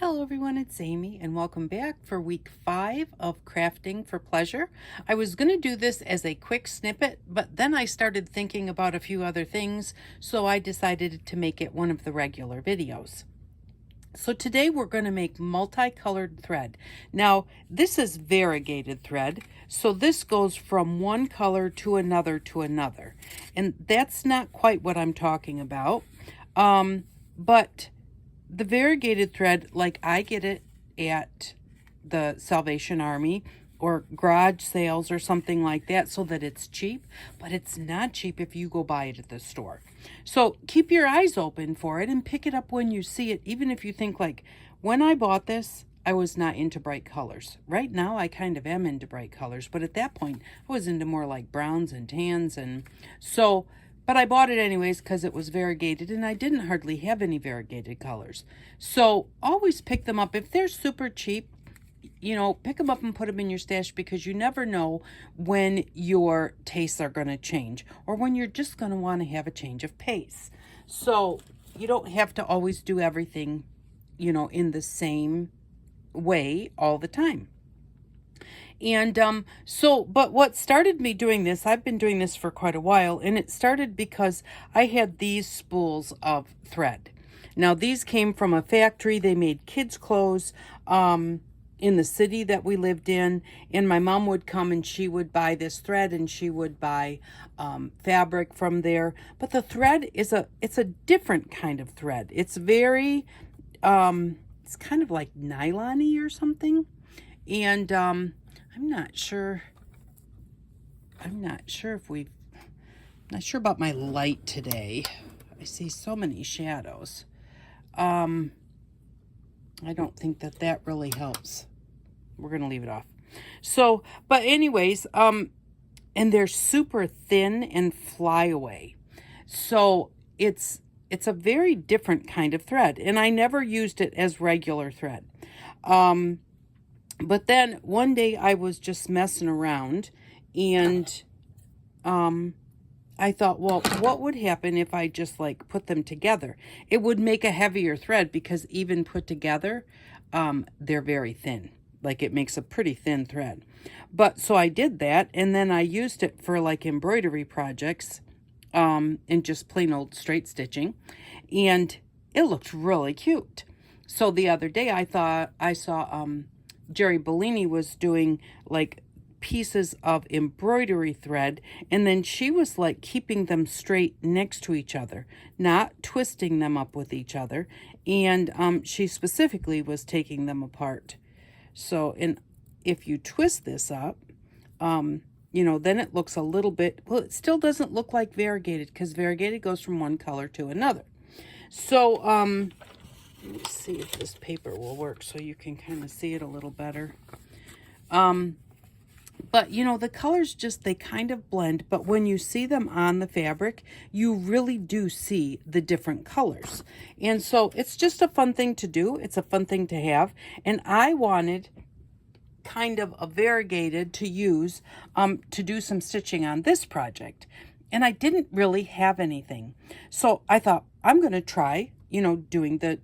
Hello everyone, it's Amy and welcome back for week 5 of Crafting for Pleasure. I was going to do this as a quick snippet, but then I started thinking about a few other things, so I decided to make it one of the regular videos. So today we're going to make multicolored thread. Now this is variegated thread, so this goes from one color to another, and that's not quite what I'm talking about. But the variegated thread, like I get it at the Salvation Army or garage sales or something like that, so that it's cheap, but it's not cheap if you go buy it at the store. So keep your eyes open for it and pick it up when you see it, even if you think like, when I bought this, I was not into bright colors. Right now, I kind of am into bright colors, but at that point, I was into more like browns and tans, and so... But I bought it anyways because it was variegated and I didn't hardly have any variegated colors. So always pick them up. If they're super cheap, pick them up and put them in your stash, because you never know when your tastes are going to change or when you're just going to want to have a change of pace. So you don't have to always do everything, in the same way all the time. And but what started me doing this, I've been doing this for quite a while, and it started because I had these spools of thread. Now, these came from a factory. They made kids' clothes in the city that we lived in, and my mom would come and she would buy this thread, and she would buy fabric from there. But the thread it's a different kind of thread. It's very, it's kind of like nylon-y or something, and I'm not sure about my light today. I see so many shadows. I don't think that really helps. We're going to leave it off. So, but anyways, and they're super thin and fly away. So it's a very different kind of thread, and I never used it as regular thread. But then one day I was just messing around, and I thought, well, what would happen if I just like put them together? It would make a heavier thread, because even put together, they're very thin. Like, it makes a pretty thin thread. But so I did that, and then I used it for like embroidery projects, and just plain old straight stitching, and it looked really cute. So the other day I thought I saw Jerry Bellini was doing like pieces of embroidery thread, and then she was like keeping them straight next to each other, not twisting them up with each other, and she specifically was taking them apart. So, and if you twist this up, then it looks a little bit, well, it still doesn't look like variegated, because variegated goes from one color to another. So let me see if this paper will work so you can kind of see it a little better. But the colors they kind of blend, but when you see them on the fabric, you really do see the different colors. And so it's just a fun thing to do. It's a fun thing to have. And I wanted kind of a variegated to use to do some stitching on this project. And I didn't really have anything. So I thought, I'm going to try, doing the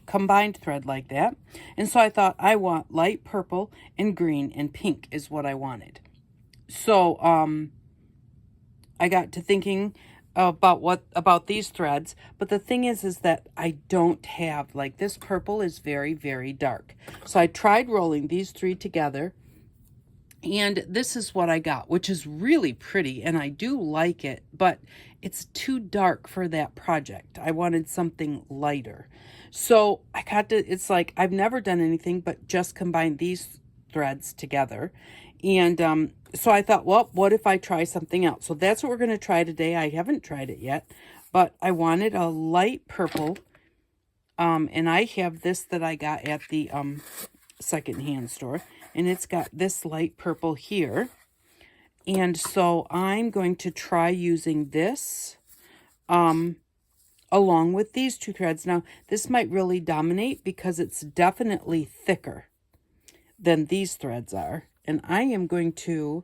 combined thread like that. And so I thought, I want light purple and green and pink is what I wanted. So I got to thinking about these threads, but the thing is that I don't have, like, this purple is very, very dark. So I tried rolling these three together, and this is what I got, which is really pretty, and I do like it, but it's too dark for that project. I wanted something lighter. So I got to, it's like, I've never done anything but just combine these threads together. And so I thought, well, what if I try something else? So that's what we're going to try today. I haven't tried it yet, but I wanted a light purple. And I have this that I got at the secondhand store, and it's got this light purple here. And so I'm going to try using this along with these two threads. Now, this might really dominate because it's definitely thicker than these threads are. And I am going to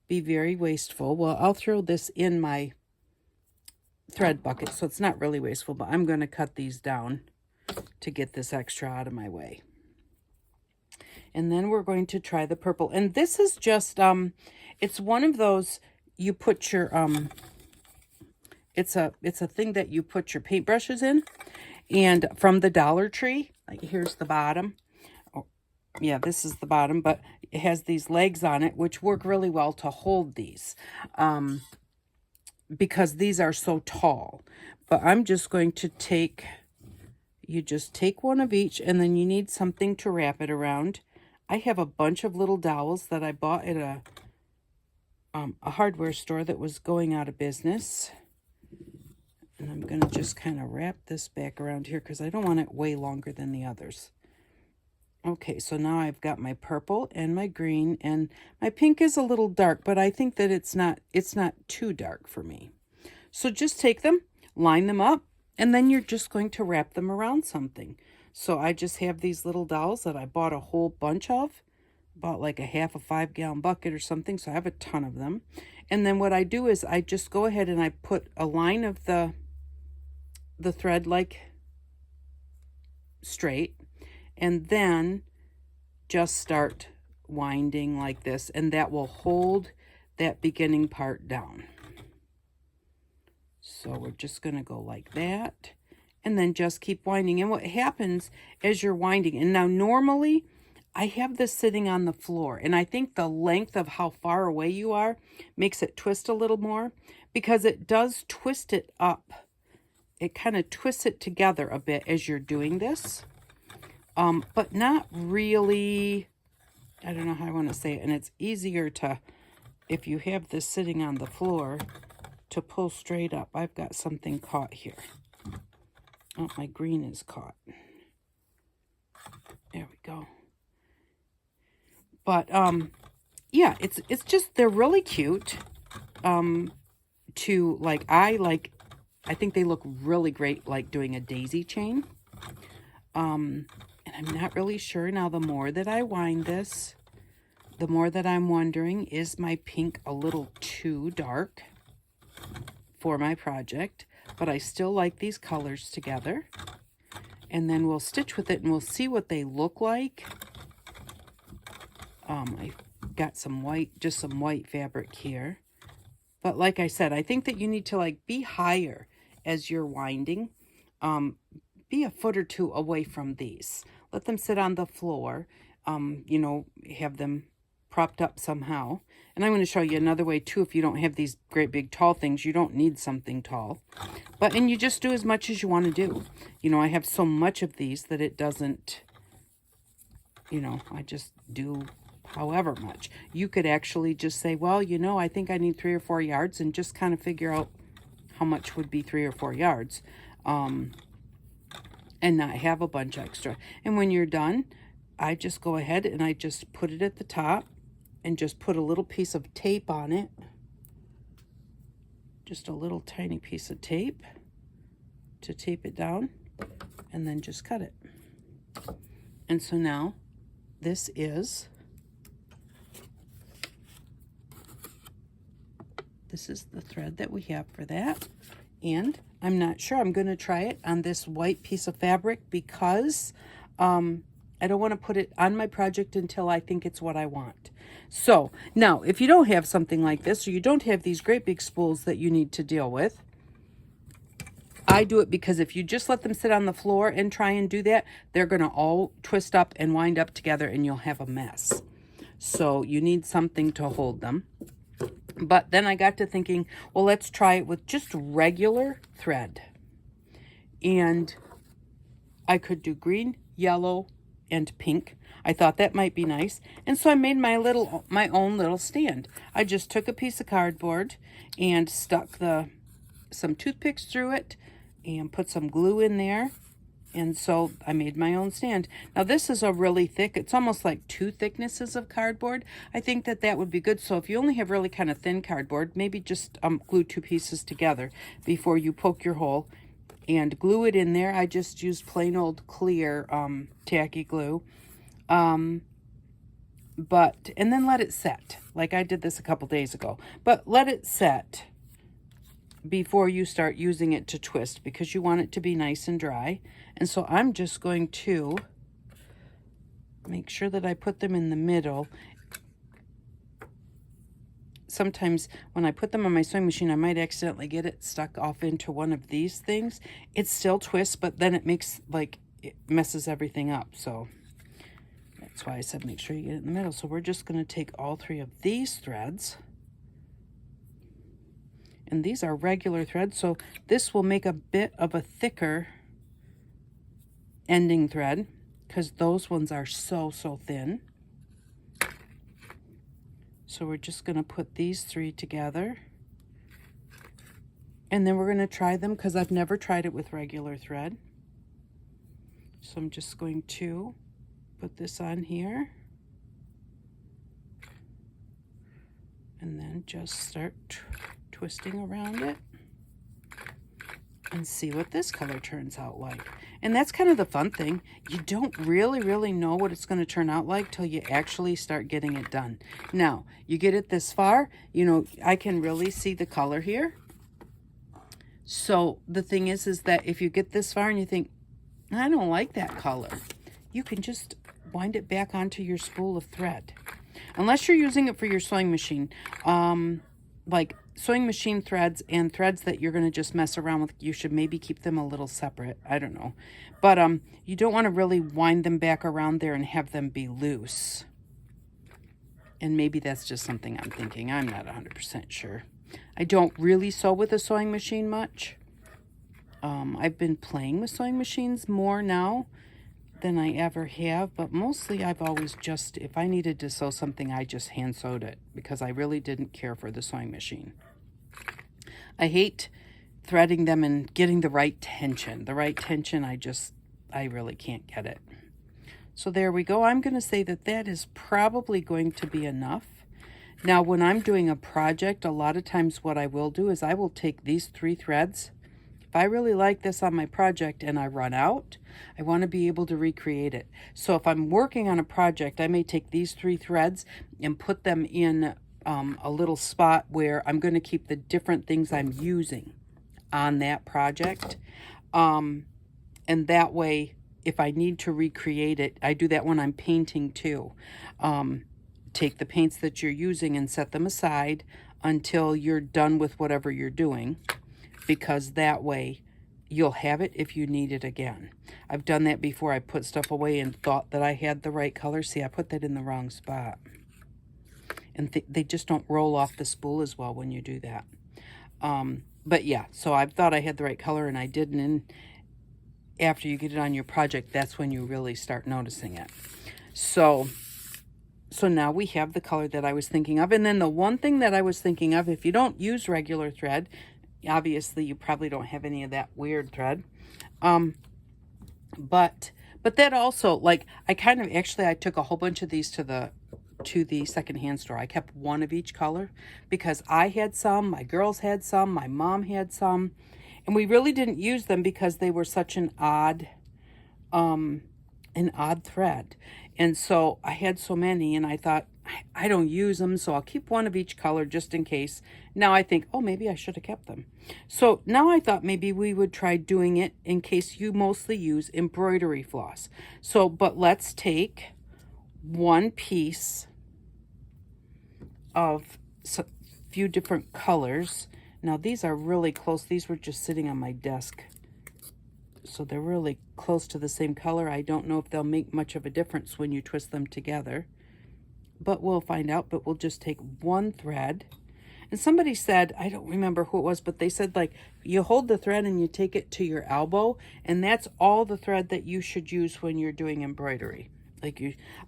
be very wasteful. Well, I'll throw this in my thread bucket, so it's not really wasteful, but I'm going to cut these down to get this extra out of my way. And then we're going to try the purple. And this is just, it's one of those, you put your, it's a thing that you put your paintbrushes in. And from the Dollar Tree, like here's the bottom. Oh, yeah, this is the bottom, but it has these legs on it, which work really well to hold these. Because these are so tall. But I'm just going to take, you just take one of each, and then you need something to wrap it around. I have a bunch of little dowels that I bought at a hardware store that was going out of business. And I'm going to just kind of wrap this back around here because I don't want it way longer than the others. Okay, so now I've got my purple and my green, and my pink is a little dark, but I think that it's not too dark for me. So just take them, line them up, and then you're just going to wrap them around something. So I just have these little dowels that I bought a whole bunch of, bought like a half a 5-gallon bucket or something, so I have a ton of them. And then what I do is I just go ahead and I put a line of the thread like straight, and then just start winding like this, and that will hold that beginning part down. So we're just going to go like that, and then just keep winding. And what happens as you're winding, and now normally I have this sitting on the floor, and I think the length of how far away you are makes it twist a little more, because it does twist it up. It kind of twists it together a bit as you're doing this, but not really, I don't know how I want to say it, and it's easier to, if you have this sitting on the floor, to pull straight up. I've got something caught here. Oh, my green is caught. There we go. But, yeah, it's just, they're really cute, to, I think they look really great, like doing a daisy chain. And I'm not really sure. Now, the more that I wind this, the more that I'm wondering, is my pink a little too dark for my project? But I still like these colors together. And then we'll stitch with it and we'll see what they look like. I got some white, just some white fabric here. But like I said, I think that you need to like be higher as you're winding. Be a foot or two away from these. Let them sit on the floor. You know, have them propped up somehow. And I'm going to show you another way too. If you don't have these great big tall things, you don't need something tall. And you just do as much as you want to do. You know, I have so much of these that it doesn't, you know, I just do however much. You could actually just say, well, you know, I think I need 3 or 4 yards, and just kind of figure out how much would be 3 or 4 yards, and not have a bunch extra. And when you're done, I just go ahead and I just put it at the top and just put a little piece of tape on it. Just a little tiny piece of tape to tape it down, and then just cut it. And so now this is the thread that we have for that. And I'm not sure. I'm going to try it on this white piece of fabric because I don't want to put it on my project until I think it's what I want. So now, if you don't have something like this, or you don't have these great big spools that you need to deal with, I do it because if you just let them sit on the floor and try and do that, they're going to all twist up and wind up together, and you'll have a mess. So you need something to hold them. But then I got to thinking, well, let's try it with just regular thread. And I could do green, yellow, and pink. I thought that might be nice. And so I made my own little stand. I just took a piece of cardboard and stuck some toothpicks through it and put some glue in there. And so I made my own stand. Now this is a really thick, it's almost like 2 thicknesses of cardboard. I think that would be good. So if you only have really kind of thin cardboard, maybe just glue 2 pieces together before you poke your hole and glue it in there. I just used plain old clear tacky glue. And then let it set. Like I did this a couple days ago. But let it set before you start using it to twist, because you want it to be nice and dry. And so I'm just going to make sure that I put them in the middle. Sometimes when I put them on my sewing machine, I might accidentally get it stuck off into one of these things. It still twists, but then it makes, like, it messes everything up. So that's why I said make sure you get it in the middle. So we're just going to take all 3 of these threads. And these are regular threads, so this will make a bit of a thicker ending thread, because those ones are so thin. So we're just going to put these 3 together. And then we're going to try them, because I've never tried it with regular thread. So I'm just going to put this on here. And then just start twisting around it and see what this color turns out like. And that's kind of the fun thing. You don't really know what it's going to turn out like till you actually start getting it done. Now, you get it this far, you know, I can really see the color here. So the thing is that if you get this far and you think, I don't like that color, you can just wind it back onto your spool of thread. Unless you're using it for your sewing machine. Like sewing machine threads and threads that you're going to just mess around with, you should maybe keep them a little separate. I don't know. But you don't want to really wind them back around there and have them be loose. And maybe that's just something I'm thinking. I'm not 100% sure. I don't really sew with a sewing machine much. I've been playing with sewing machines more now than I ever have, but mostly I've always just, if I needed to sew something, I just hand sewed it, because I really didn't care for the sewing machine. I hate threading them and getting the right tension. The right tension, I really can't get it. So there we go. I'm going to say that that is probably going to be enough. Now, when I'm doing a project, a lot of times what I will do is I will take these 3 threads. If I really like this on my project and I run out, I want to be able to recreate it. So if I'm working on a project, I may take these 3 threads and put them in a little spot where I'm going to keep the different things I'm using on that project. And that way, if I need to recreate it, I do that when I'm painting too. Take the paints that you're using and set them aside until you're done with whatever you're doing, because that way you'll have it if you need it again. I've done that before. I put stuff away and thought that I had the right color. See, I put that in the wrong spot. And they just don't roll off the spool as well when you do that. But yeah, so I thought I had the right color and I didn't. And after you get it on your project, that's when you really start noticing it. So now we have the color that I was thinking of. And then the one thing that I was thinking of, if you don't use regular thread, obviously you probably don't have any of that weird thread. But that also, like, I took a whole bunch of these to the secondhand store. I kept one of each color because I had some, my girls had some, my mom had some, and we really didn't use them because they were such an odd thread. And so I had so many, and I thought, I don't use them, so I'll keep one of each color just in case. Now I think, oh, maybe I should have kept them. So now I thought maybe we would try doing it in case you mostly use embroidery floss. So, but let's take one piece of a few different colors. Now these are really close. These were just sitting on my desk, so they're really close to the same color. I don't know if they'll make much of a difference when you twist them together, but we'll find out. But we'll just take one thread. And somebody said, I don't remember who it was, but they said, like, you hold the thread and you take it to your elbow, and that's all the thread that you should use when you're doing embroidery. Like,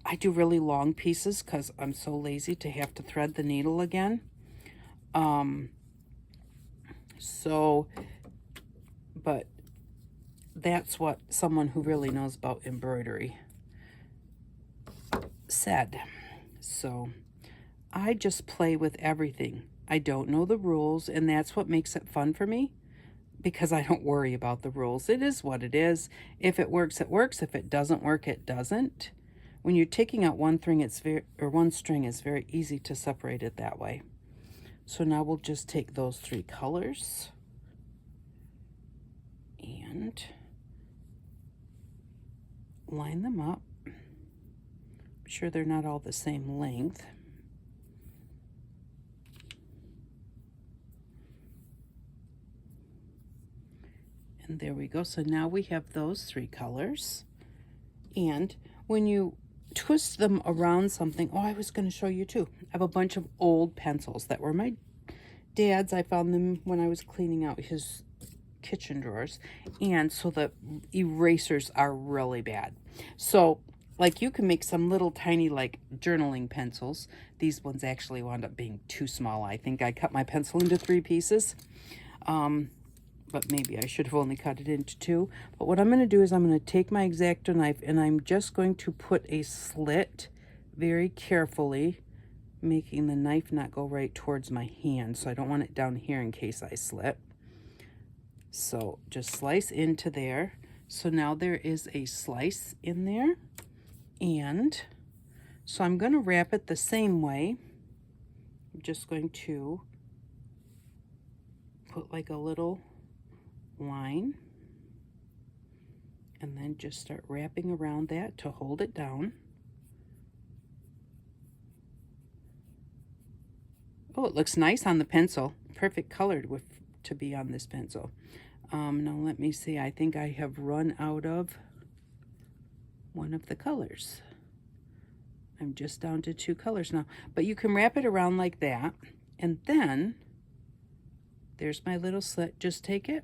I do really long pieces because I'm so lazy to have to thread the needle again. But that's what someone who really knows about embroidery said. So I just play with everything. I don't know the rules, and that's what makes it fun for me, because I don't worry about the rules. It is what it is. If it works, it works. If it doesn't work, it doesn't. When you're taking out one string, it's very easy to separate it that way. So now we'll just take those 3 colors. and line them up. I'm sure they're not all the same length. And there we go. So now we have those 3 colors. And when you twist them around something, oh, I was going to show you too. I have a bunch of old pencils that were my dad's. I found them when I was cleaning out his kitchen drawers. And so the erasers are really bad. So like you can make some little tiny like journaling pencils. These ones actually wound up being too small. I think I cut my pencil into 3 pieces. But maybe I should have only cut it into 2. But what I'm going to do is I'm going to take my X-Acto knife and I'm just going to put a slit very carefully, making the knife not go right towards my hand. So I don't want it down here in case I slip. So just slice into there. So now there is a slice in there. And so I'm going to wrap it the same way. I'm just going to put like a little line and then just start wrapping around that to hold it down. Oh, it looks nice on the pencil. Perfect colored to be on this pencil. Now let me see. I think I have run out of one of the colors. I'm just down to 2 colors now. But you can wrap it around like that. And then there's my little slit. Just take it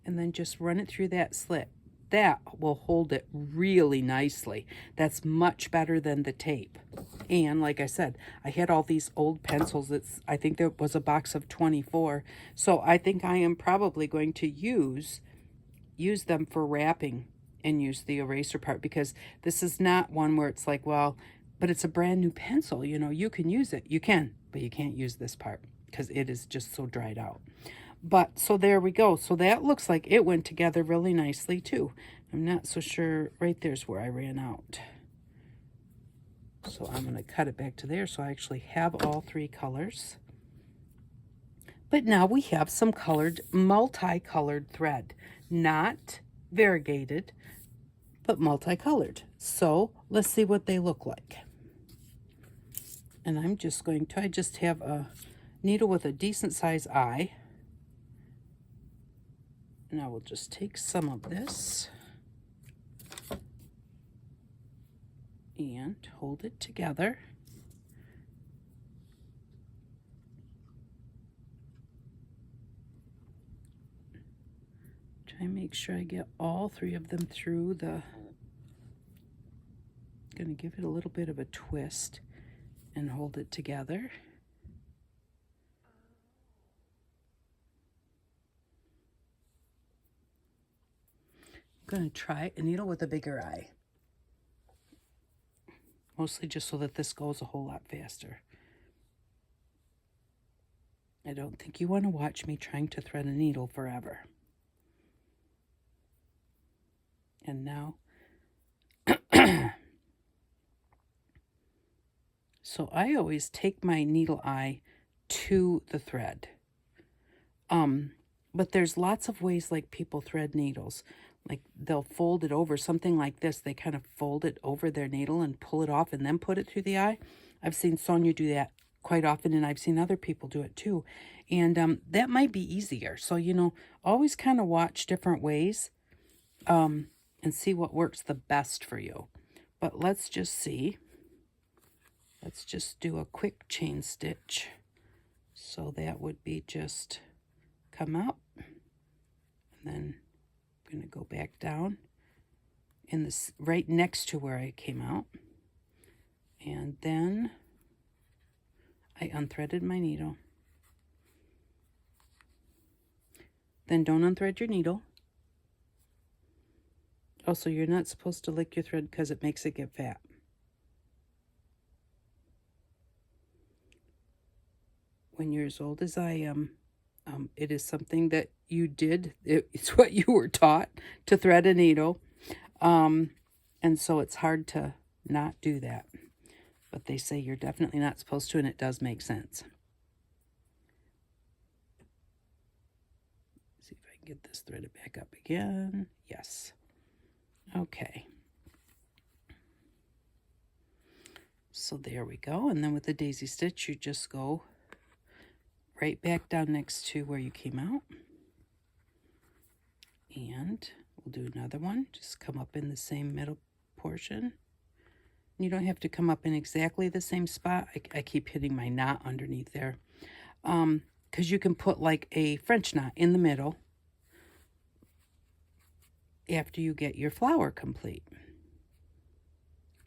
and then just run it through that slit. That will hold it really nicely. That's much better than the tape. And like I said, I had all these old pencils. I think there was a box of 24. So I think I am probably going to use them for wrapping and use the eraser part, because this is not one where it's like, well, but it's a brand new pencil. You know, you can use it. You can, but you can't use this part because it is just so dried out. But so there we go. So that looks like it went together really nicely too. I'm not so sure. Right there's where I ran out. So I'm going to cut it back to there. So I actually have all 3 colors. But now we have some colored, multicolored thread. Not variegated, but multicolored. So let's see what they look like. And I'm just going to, I just have a needle with a decent size eye. And I will just take some of this and hold it together. Try and make sure I get all 3 of them through the, going to give it a little bit of a twist and hold it together. I'm going to try a needle with a bigger eye. Mostly just so that this goes a whole lot faster. I don't think you want to watch me trying to thread a needle forever. And now, so I always take my needle eye to the thread. But there's lots of ways like people thread needles. Like they'll fold it over, something like this. They kind of fold it over their needle and pull it off and then put it through the eye. I've seen Sonia do that quite often, and I've seen other people do it too. And that might be easier. So, you know, always kind of watch different ways and see what works the best for you. But let's just see. Let's just do a quick chain stitch. So that would be just come up and then I'm going to go back down in this right next to where I came out, and then I unthreaded my needle. Then don't unthread your needle. Also, you're not supposed to lick your thread because it makes it get fat. When you're as old as I am, it is something that you did. It's what you were taught, to thread a needle. And so it's hard to not do that. But they say you're definitely not supposed to, and it does make sense. See if I Get this threaded back up again. Yes. Okay. So there we go. And then with the daisy stitch, you just go right back down next to where you came out. And we'll do another one. Just come up in the same middle portion. You don't have to come up in exactly the same spot. I keep hitting my knot underneath there. Because you can put like a French knot in the middle after you get your flower complete.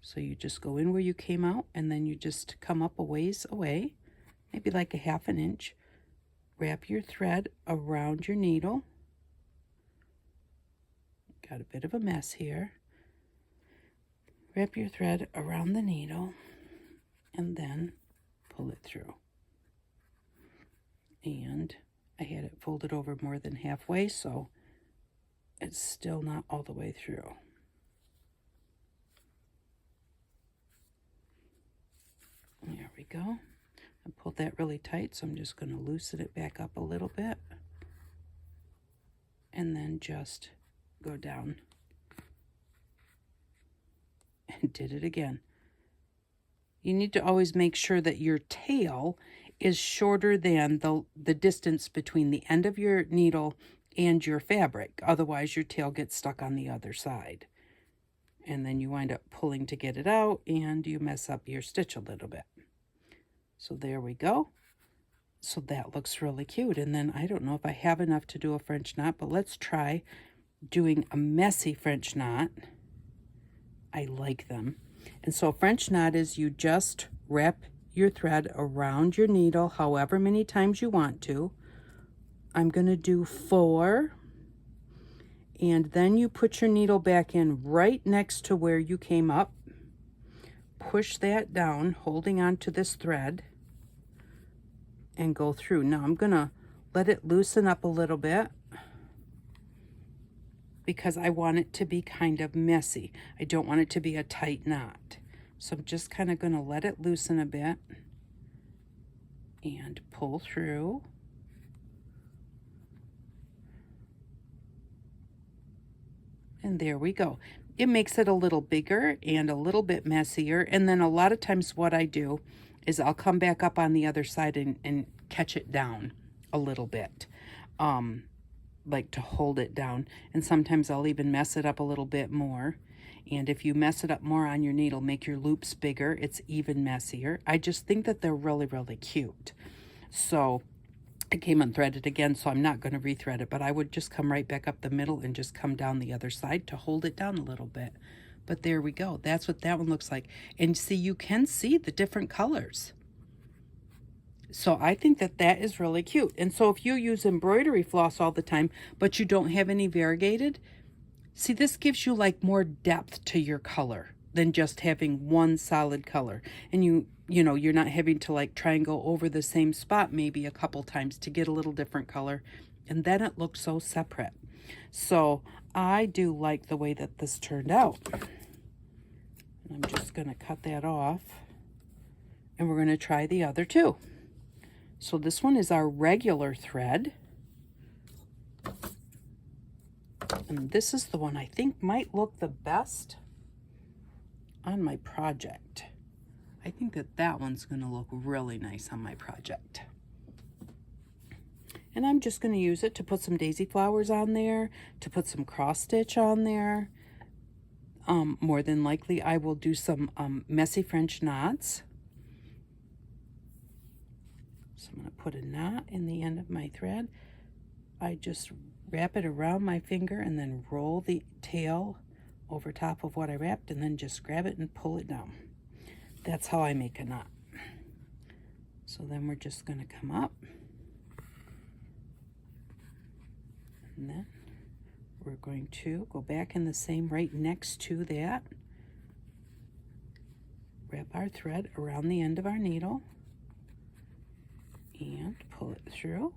So you just go in where you came out, and then you just come up a ways away, maybe like a ½ inch. Wrap your thread around your needle. Got a bit of a mess here. Wrap your thread around the needle and then pull it through. And I had it folded over more than halfway, so it's still not all the way through. There we go. I pulled that really tight, so I'm just going to loosen it back up a little bit. And then just go down. And did it again. You need to always make sure that your tail is shorter than the distance between the end of your needle and your fabric. Otherwise, your tail gets stuck on the other side. And then you wind up pulling to get it out, and you mess up your stitch a little bit. So there we go. So that looks really cute. And then I don't know if I have enough to do a French knot, but let's try doing a messy French knot. I like them. And so a French knot is you just wrap your thread around your needle however many times you want to. I'm going to do 4. And then you put your needle back in right next to where you came up. Push that down, holding on to this thread, and go through. Now I'm going to let it loosen up a little bit because I want it to be kind of messy. I don't want it to be a tight knot. So I'm just kind of going to let it loosen a bit and pull through. And there we go. It makes it a little bigger and a little bit messier. And then a lot of times what I do is I'll come back up on the other side and catch it down a little bit. Like to hold it down. And sometimes I'll even mess it up a little bit more. And if you mess it up more on your needle, make your loops bigger, it's even messier. I just think that they're really, really cute. So I came unthreaded again, so I'm not going to rethread it, but I would just come right back up the middle and just come down the other side to hold it down a little bit. But there we go. That's what that one looks like. And see, you can see the different colors. So I think that that is really cute. And so if you use embroidery floss all the time, but you don't have any variegated, see, this gives you like more depth to your color than just having one solid color. And you know, you're not having to like try and go over the same spot maybe a couple times to get a little different color. And then it looks so separate. So I do like the way that this turned out. And I'm just going to cut that off. And we're going to try the other two. So this one is our regular thread. And this is the one I think might look the best on my project. I think that that one's going to look really nice on my project. And I'm just going to use it to put some daisy flowers on there, to put some cross stitch on there. More than likely I will do some messy French knots. So I'm going to put a knot in the end of my thread. I just wrap it around my finger and then roll the tail over top of what I wrapped and then just grab it and pull it down. That's how I make a knot. So then we're just going to come up. And then we're going to go back in the same right next to that. Wrap our thread around the end of our needle and pull it through.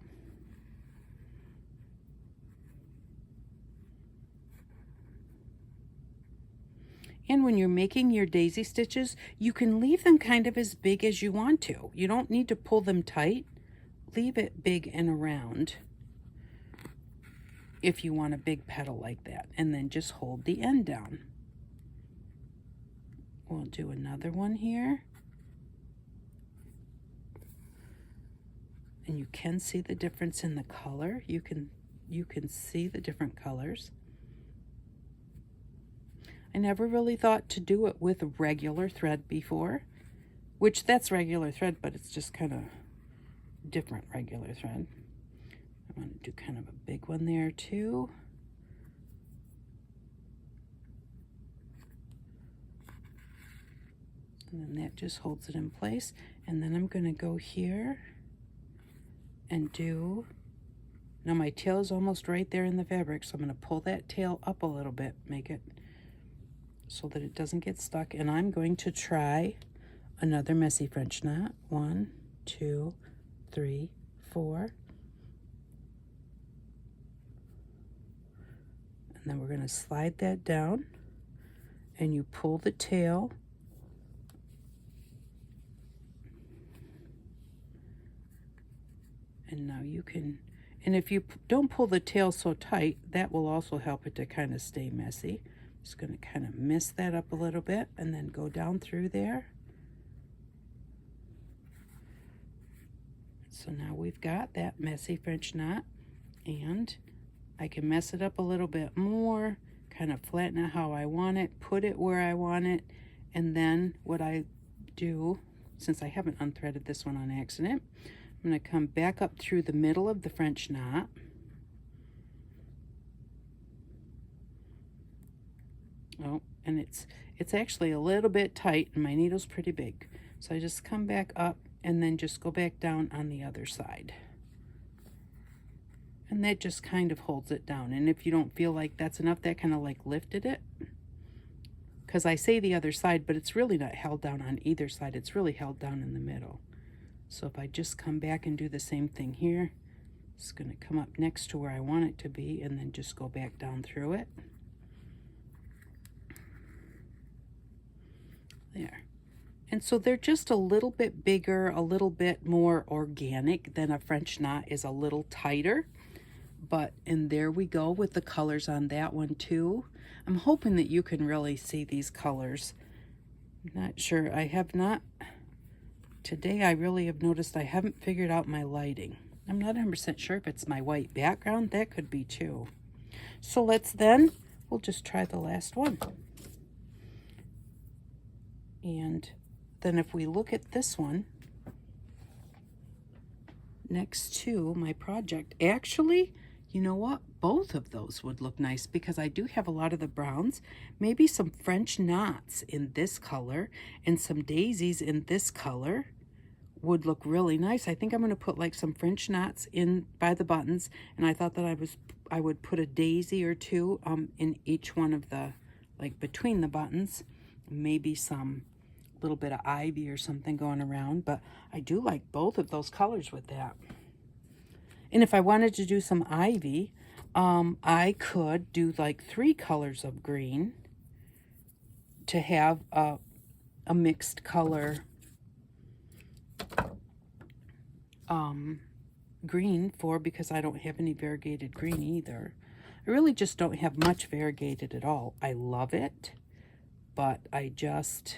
And when you're making your daisy stitches, you can leave them kind of as big as you want to. You don't need to pull them tight. Leave it big and around. if you want a big petal like that, and then just hold the end down. We'll do another one here. And you can see the difference in the color. You can see the different colors. I never really thought to do it with regular thread before, which that's regular thread, but it's just kind of different regular thread. I want to do kind of a big one there too. And then that just holds it in place. And then I'm going to go here and do, now my tail is almost right there in the fabric, so I'm going to pull that tail up a little bit, make it so that it doesn't get stuck. And I'm going to try another messy French knot. 1, 2, 3, 4. And then we're going to slide that down, and you pull the tail and now you can, and if you don't pull the tail so tight, that will also help it to kind of stay messy. Just going to kind of mist that up a little bit and then go down through there. So now we've got that messy French knot, and I can mess it up a little bit more, kind of flatten it how I want it, put it where I want it, and then what I do, since I haven't unthreaded this one on accident, I'm going to come back up through the middle of the French knot. Oh, and it's actually a little bit tight, and my needle's pretty big. So I just come back up and then just go back down on the other side. And that just kind of holds it down. And if you don't feel like that's enough, that kind of like lifted it. Because I say the other side, but it's really not held down on either side. It's really held down in the middle. So if I just come back and do the same thing here, it's going to come up next to where I want it to be, and then just go back down through it. There. And so they're just a little bit bigger, a little bit more organic than a French knot is a little tighter. But, and there we go with the colors on that one too. I'm hoping that you can really see these colors. I'm not sure. I have not. Today I really have noticed I haven't figured out my lighting. I'm not 100% sure if it's my white background. That could be too. So we'll just try the last one. And then if we look at this one next to my project, actually, you know what? Both of those would look nice because I do have a lot of the browns. Maybe some French knots in this color and some daisies in this color would look really nice. I think I'm going to put like some French knots in by the buttons, and I thought that I would put a daisy or two in each one of the, like between the buttons. Maybe some little bit of ivy or something going around, but I do like both of those colors with that. And if I wanted to do some ivy, I could do like 3 colors of green to have a mixed color green for, because I don't have any variegated green either. I really just don't have much variegated at all. I love it, but I just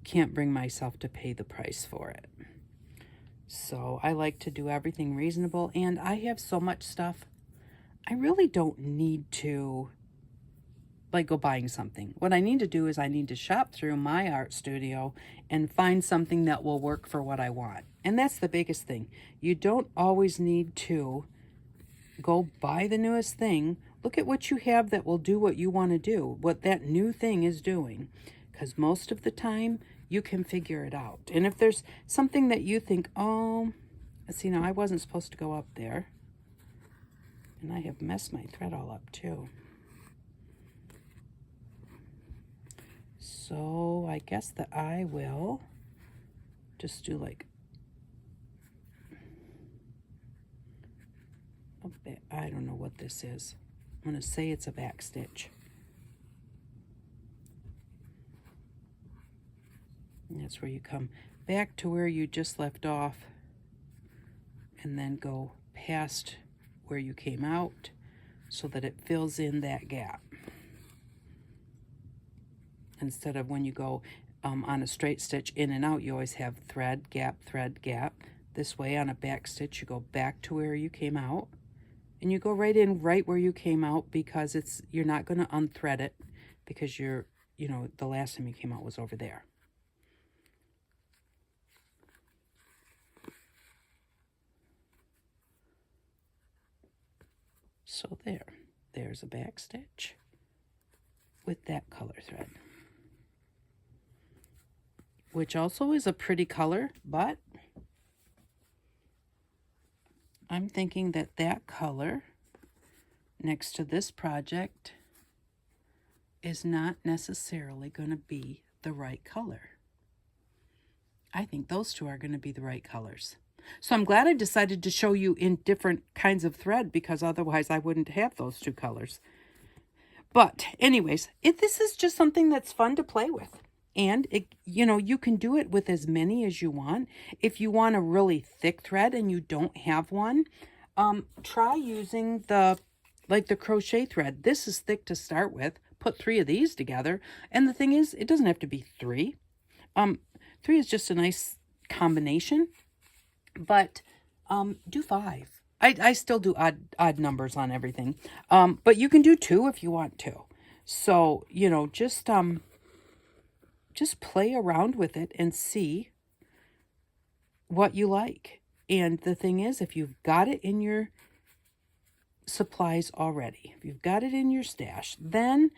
can't bring myself to pay the price for it. So I like to do everything reasonable, and I have so much stuff. I really don't need to like go buying something. What I need to do is I need to shop through my art studio and find something that will work for what I want. And that's the biggest thing. You don't always need to go buy the newest thing. Look at what you have that will do what you want to do, what that new thing is doing. Because most of the time, you can figure it out. And if there's something that you think, oh, see, now I wasn't supposed to go up there. And I have messed my thread all up too. So I guess that I will just do like, I don't know what this is. I'm going to say it's a back stitch. And that's where you come back to where you just left off and then go past where you came out so that it fills in that gap. Instead of when you go on a straight stitch in and out, you always have thread, gap, thread, gap. This way on a back stitch, you go back to where you came out, and you go right in right where you came out, because you're not going to unthread it, because the last time you came out was over there. So there's a back stitch with that color thread, which also is a pretty color, but I'm thinking that color next to this project is not necessarily going to be the right color. I think those two are going to be the right colors. So I'm glad I decided to show you in different kinds of thread, because otherwise I wouldn't have those two colors. But anyways, this is just something that's fun to play with. And you can do it with as many as you want. If you want a really thick thread and you don't have one, try using the crochet thread. This is thick to start with. Put 3 of these together. And the thing is, it doesn't have to be 3. 3 is just a nice combination. But do 5. I still do odd numbers on everything. But you can do 2 if you want to. So, just play around with it and see what you like. And the thing is, if you've got it in your supplies already, if you've got it in your stash, then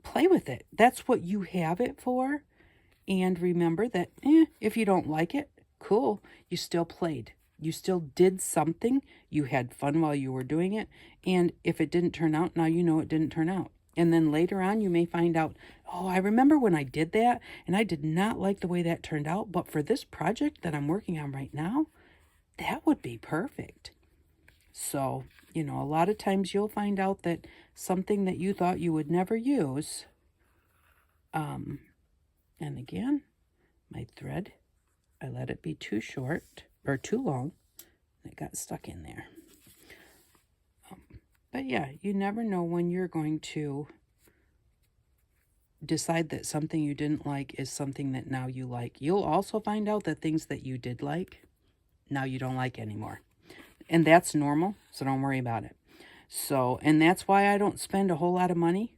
play with it. That's what you have it for. And remember that if you don't like it, cool, you still played. You still did something. You had fun while you were doing it. And if it didn't turn out, now you know it didn't turn out. And then later on, you may find out, oh, I remember when I did that, and I did not like the way that turned out. But for this project that I'm working on right now, that would be perfect. So, a lot of times you'll find out that something that you thought you would never use. And again, my thread, I let it be too short or too long. It got stuck in there. But yeah, you never know when you're going to decide that something you didn't like is something that now you like. You'll also find out that things that you did like, now you don't like anymore. And that's normal, so don't worry about it. So, and that's why I don't spend a whole lot of money.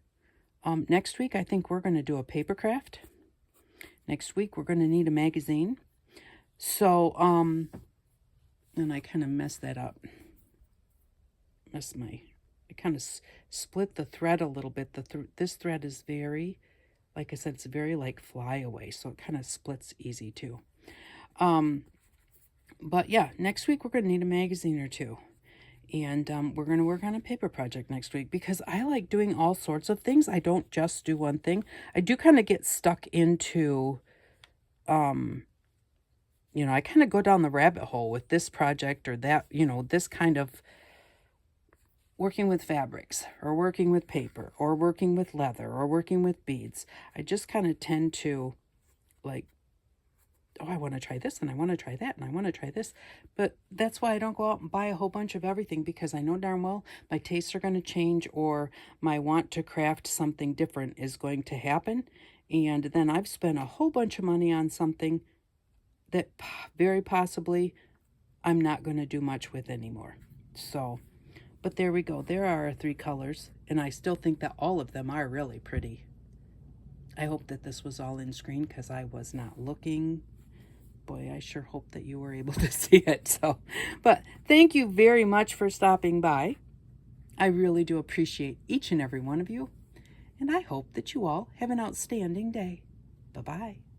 Next week, I think we're going to do a paper craft. Next week, we're going to need a magazine. So, and I kind of messed that up. I kind of split the thread a little bit. This thread is very, like I said, it's very like flyaway, so it kind of splits easy too. But yeah, next week we're going to need a magazine or 2. And we're going to work on a paper project next week, because I like doing all sorts of things. I don't just do one thing. I do kind of get stuck into, I kind of go down the rabbit hole with this project or that, this kind of working with fabrics or working with paper or working with leather or working with beads. I just kind of tend to like, oh, I want to try this and I want to try that and I want to try this. But that's why I don't go out and buy a whole bunch of everything, because I know darn well my tastes are going to change, or my want to craft something different is going to happen. And then I've spent a whole bunch of money on something that very possibly I'm not going to do much with anymore. So, but there we go. There are our 3 colors, and I still think that all of them are really pretty. I hope that this was all in screen, because I was not looking. Boy, I sure hope that you were able to see it. So, but thank you very much for stopping by. I really do appreciate each and every one of you, and I hope that you all have an outstanding day. Bye-bye.